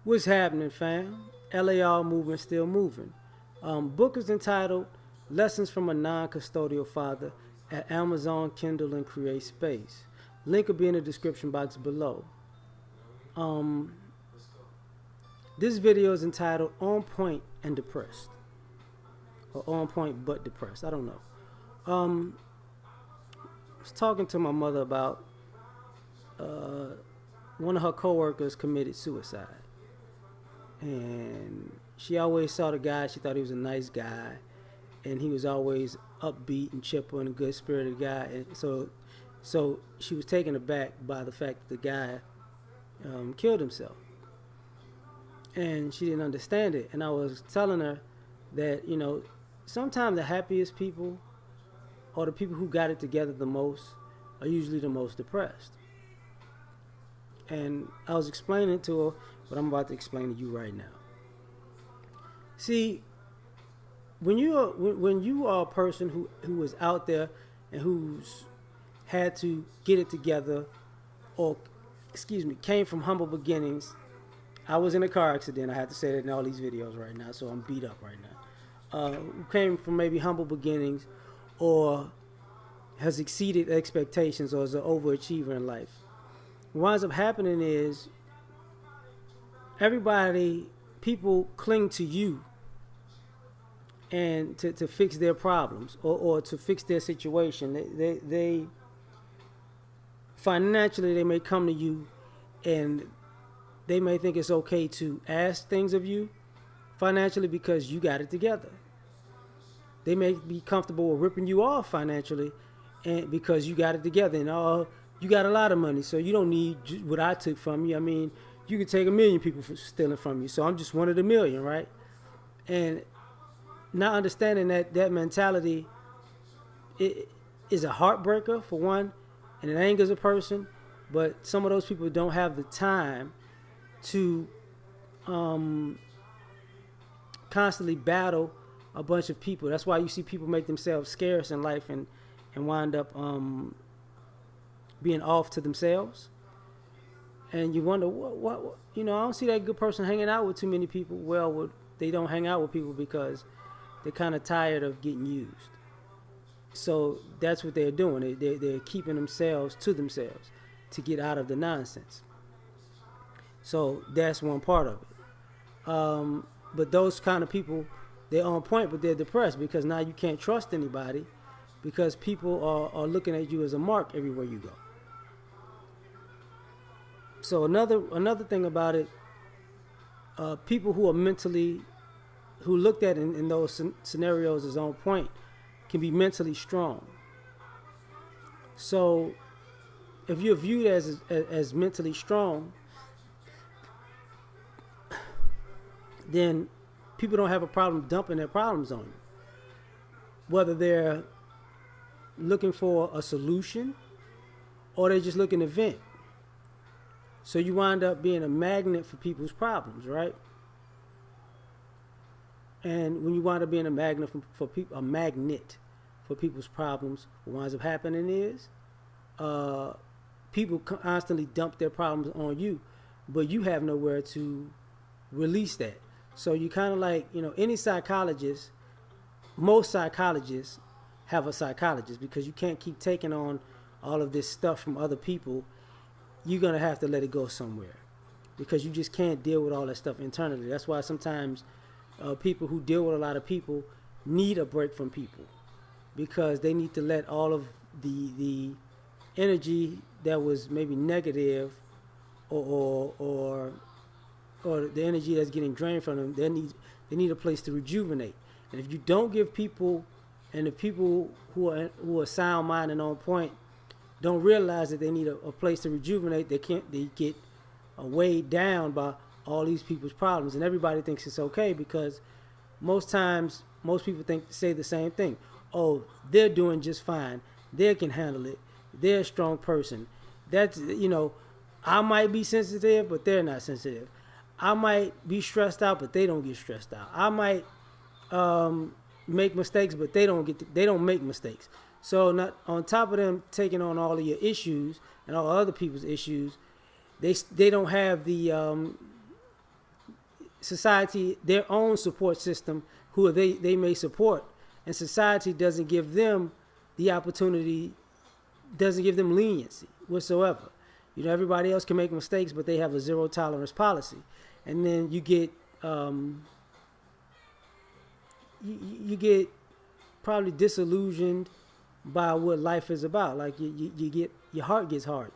What's happening, fam? L.A.R. movement still moving. Book is entitled Lessons from a Non-Custodial Father at Amazon, Kindle, and Create Space. Link will be in the description box below. Um, this video is entitled On Point and Depressed. Or On Point but Depressed. I don't know. I was talking to my mother about uh, one of her coworkers committed suicide. And she always saw the guy. She thought he was a nice guy, and he was always upbeat and chipper and a good spirited guy. And so she was taken aback by the fact that the guy killed himself, and she didn't understand it. And I was telling her that sometimes the happiest people or the people who got it together the most are usually the most depressed. And I was explaining to her what I'm about to explain to you right now. See, when you are a person who is out there and who's had to get it together, or came from humble beginnings. I was in a car accident. I had to say that in all these videos right now, so I'm beat up right now. Who came from maybe humble beginnings, or has exceeded expectations, or is an overachiever in life. What winds up happening is people cling to you and to fix their problems, or to fix their situation. They financially, they may come to you and they may think it's okay to ask things of you financially because you got it together. They may be comfortable with ripping you off financially and because you got it together, and you got a lot of money, so you don't need what I took from you. I mean, you could take 1,000,000 people for stealing from you, so I'm just one of the million, right? And not understanding that mentality, it is a heartbreaker for one, and it angers a person. But some of those people don't have the time to constantly battle a bunch of people. That's why you see people make themselves scarce in life and wind up being off to themselves. And you wonder what I don't see that good person hanging out with too many people. Well, they don't hang out with people because they're kind of tired of getting used. So that's what they're doing. They're keeping themselves to themselves to get out of the nonsense. So that's one part of it. But those kind of people, they're on point, but they're depressed because now you can't trust anybody because people are looking at you as a mark everywhere you go. So another thing about it, people who looked at in those scenarios as on point can be mentally strong. So if you're viewed as mentally strong, then people don't have a problem dumping their problems on you. Whether they're looking for a solution or they're just looking to vent. So you wind up being a magnet for people's problems, right? And when you wind up being a magnet for people's problems, what winds up happening is people constantly dump their problems on you, but you have nowhere to release that. So you kind of like, any psychologist, most psychologists have a psychologist because you can't keep taking on all of this stuff from other people. You're going to have to let it go somewhere because you just can't deal with all that stuff internally. That's why sometimes people who deal with a lot of people need a break from people because they need to let all of the energy that was maybe negative or the energy that's getting drained from them, they need a place to rejuvenate. And if you don't give people, and if people who are sound minded and on point don't realize that they need a place to rejuvenate, they get weighed down by all these people's problems, and everybody thinks it's okay because most times most people say the same thing. Oh, they're doing just fine. They can handle it. They're a strong person. That's I might be sensitive, but they're not sensitive. I might be stressed out, but they don't get stressed out. I might make mistakes, but they don't make mistakes. So not on top of them taking on all of your issues and all other people's issues, they don't have the society their own support system, who they may support, and society doesn't give them the opportunity, doesn't give them leniency whatsoever. Everybody else can make mistakes, but they have a zero tolerance policy, and then you get probably disillusioned by what life is about. Like you get your heart gets hardened,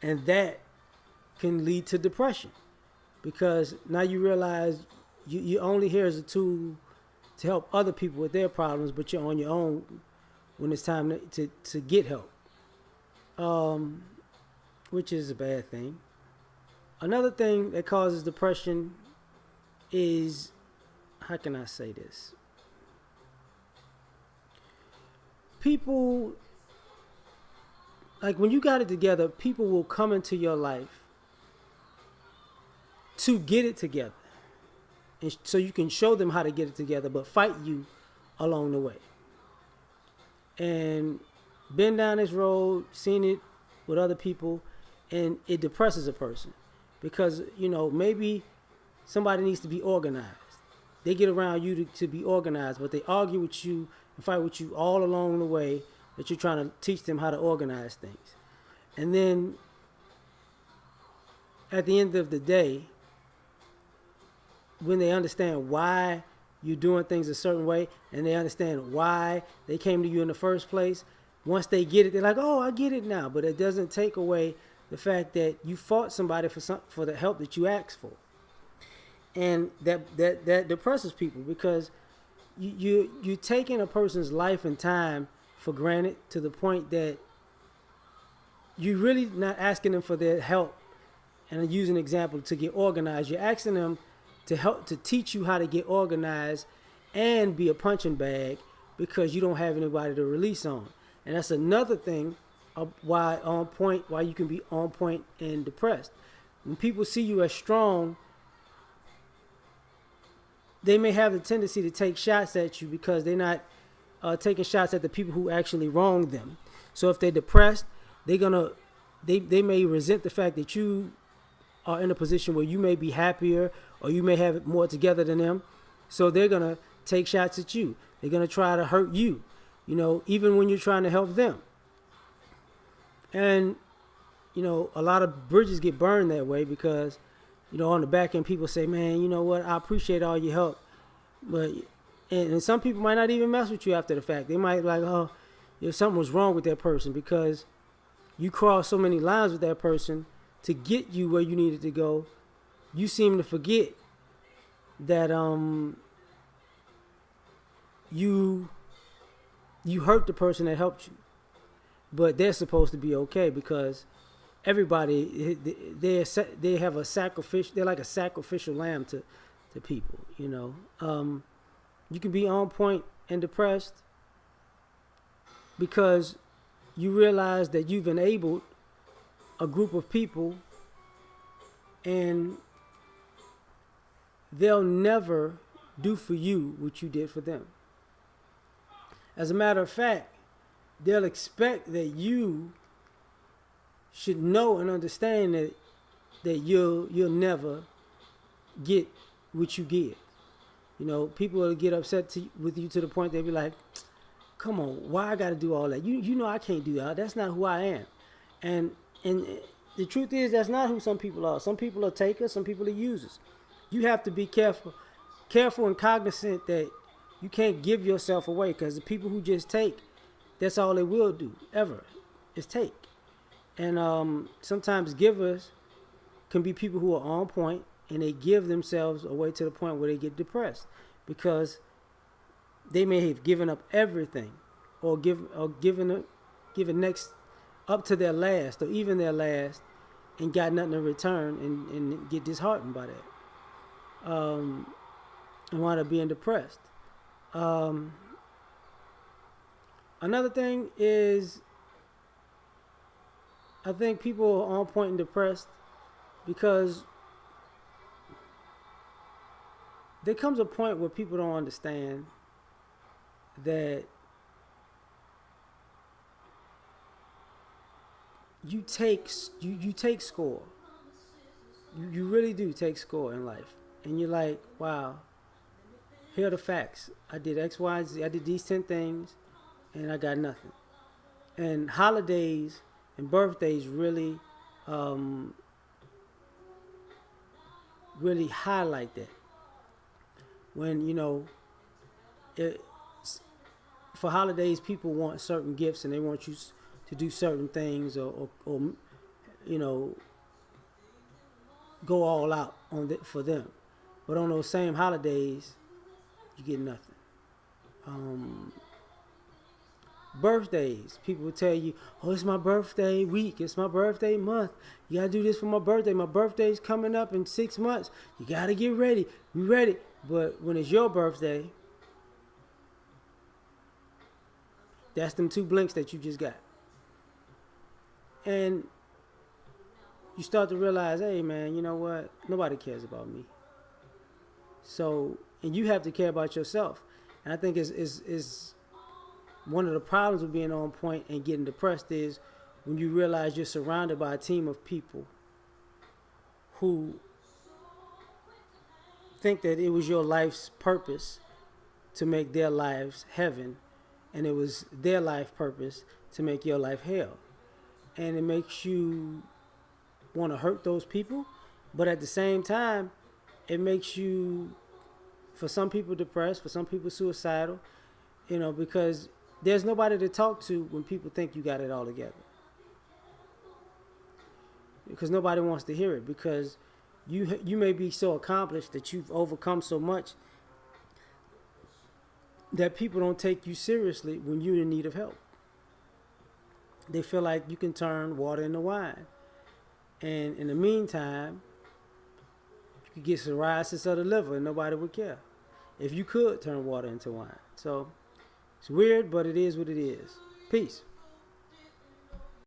and that can lead to depression because now you realize you only here as a tool to help other people with their problems, but you're on your own when it's time to get help, which is a bad thing. Another thing that causes depression is, how can I say this? People, like when you got it together, people will come into your life to get it together. And so you can show them how to get it together, but fight you along the way. And been down this road, seen it with other people, and it depresses a person because, maybe somebody needs to be organized. They get around you to be organized, but they argue with you and fight with you all along the way that you're trying to teach them how to organize things. And then at the end of the day, when they understand why you're doing things a certain way and they understand why they came to you in the first place, once they get it, they're like, oh, I get it now. But it doesn't take away the fact that you fought somebody for the help that you asked for. And that depresses people because you're taking a person's life and time for granted to the point that you're really not asking them for their help. And I use an example to get organized. You're asking them to teach you how to get organized and be a punching bag because you don't have anybody to release on. And that's another thing why you can be on point and depressed. When people see you as strong, they may have the tendency to take shots at you because they're not taking shots at the people who actually wronged them. So if they're depressed, they may resent the fact that you are in a position where you may be happier or you may have it more together than them. So they're going to take shots at you. They're going to try to hurt you, even when you're trying to help them. And, a lot of bridges get burned that way because, on the back end, people say, man, you know what? I appreciate all your help. But, and some people might not even mess with you after the fact. They might be like, oh, something was wrong with that person because you crossed so many lines with that person to get you where you needed to go. You seem to forget that you hurt the person that helped you. But they're supposed to be okay because everybody they have a sacrificial. They're like a sacrificial lamb to people. You can be on point and depressed because you realize that you've enabled a group of people and they'll never do for you what you did for them. As a matter of fact, they'll expect that you should know and understand that you'll never get what you give. People will get upset with you to the point they'll be like, come on, why I got to do all that? You know I can't do that. That's not who I am. And the truth is that's not who some people are. Some people are takers, some people are users. You have to be careful and cognizant that you can't give yourself away because the people who just take, that's all they will do ever is take. And sometimes givers can be people who are on point and they give themselves away to the point where they get depressed because they may have given up everything or given next up to their last or even their last and got nothing in return and get disheartened by that. And wind up being depressed. Another thing is I think people are on point and depressed because there comes a point where people don't understand that you take score. You really really do take score in life, and you're like, wow, here are the facts. I did X, Y, Z. I did these 10 things, and I got nothing. And holidays and birthdays um, really highlight that. When it, for holidays, people want certain gifts and they want you to do certain things, or you know, go all out for them. But on those same holidays, you get nothing. Um, Birthdays, people will tell you, "Oh, it's my birthday week. It's my birthday month. You gotta do this for my birthday. My birthday's coming up in 6 months. You gotta get ready. Be ready." But when it's your birthday, that's them 2 blinks that you just got, and you start to realize, hey man, you know what? Nobody cares about me. So, and you have to care about yourself. And I think is one of the problems with being on point and getting depressed is when you realize you're surrounded by a team of people who think that it was your life's purpose to make their lives heaven, and it was their life purpose to make your life hell. And it makes you want to hurt those people, but at the same time, it makes you, for some people, depressed, for some people, suicidal, because there's nobody to talk to when people think you got it all together. Because nobody wants to hear it, because you may be so accomplished that you've overcome so much that people don't take you seriously when you're in need of help. They feel like you can turn water into wine. And in the meantime, you could get psoriasis of the liver and nobody would care if you could turn water into wine. So it's weird, but it is what it is. Peace.